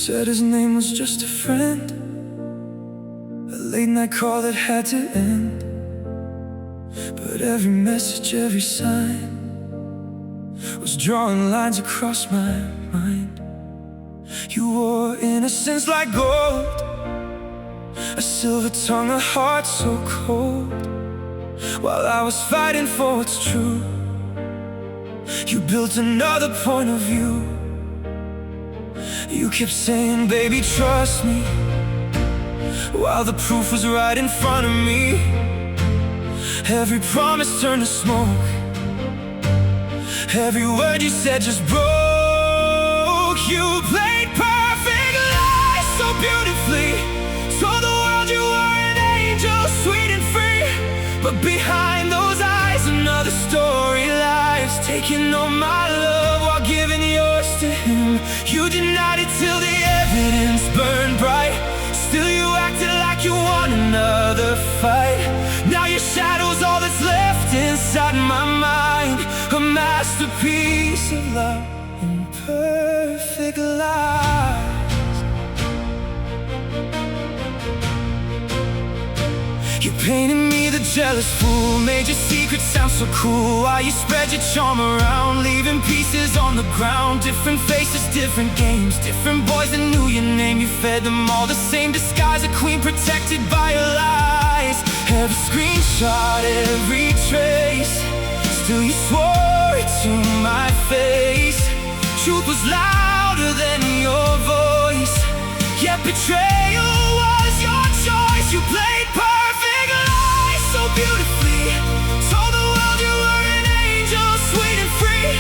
Said his name was just a friend, a late night call that had to end. But every message, every sign was drawing lines across my mind. You wore innocence like gold, a silver tongue, a heart so cold. While I was fighting for what's true, you built another point of view. You kept saying, baby, trust me, while the proof was right in front of me. Every promise turned to smoke, every word you said just broke. You played perfect lies so beautifully, told the world you were an angel, sweet and free. But behind those eyes another story lies, taking all my love while giving yours to him. You denied it till the evidence burned bright, still you acted like you won another fight. Now your shadow's all that's left inside my mind, a masterpiece of love and perfect lies. You painted me the jealous fool, made your secrets sound so cool, while you spread your charm around, leaving pieces on the ground. Different faces, different games, different boys that knew your name. You fed them all the same disguise, a queen protected by your lies. Every screenshot, every trace, still you swore it to my face. Truth was louder than your voice, yet betrayal was your choice. You played perfect lies so beautifully, told the world you were an angel, sweet and free.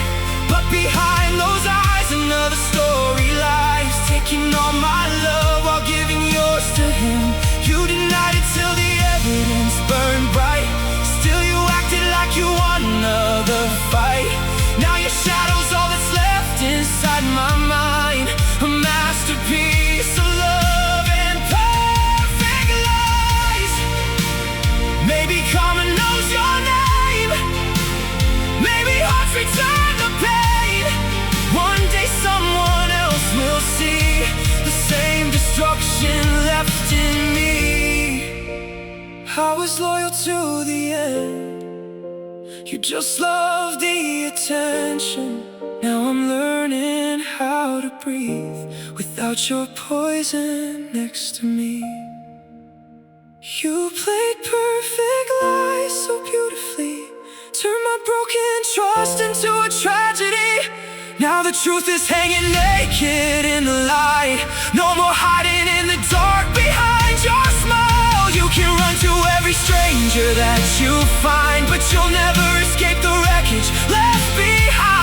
But behind those eyes another story lies, taking all my love while giving yours to him. You denied it till the evidence burned bright, still you acted like you won another fight. Now your shadow's all that's left inside my mind, a masterpiece of love and perfect lies. Maybe karma knows your name, maybe hearts return the pain. One day someone else will see the same destruction left in me. I was loyal to the end, you just loved the attention. Now I'm learning how to breathe without your poison next to me. You played perfect lies so beautifully, turned my broken trust into a tragedy. Now the truth is hanging naked in the light, no more hiding in the dark behind your smile. You can run to every stranger that you find, but you'll never escape the wreckage left behind.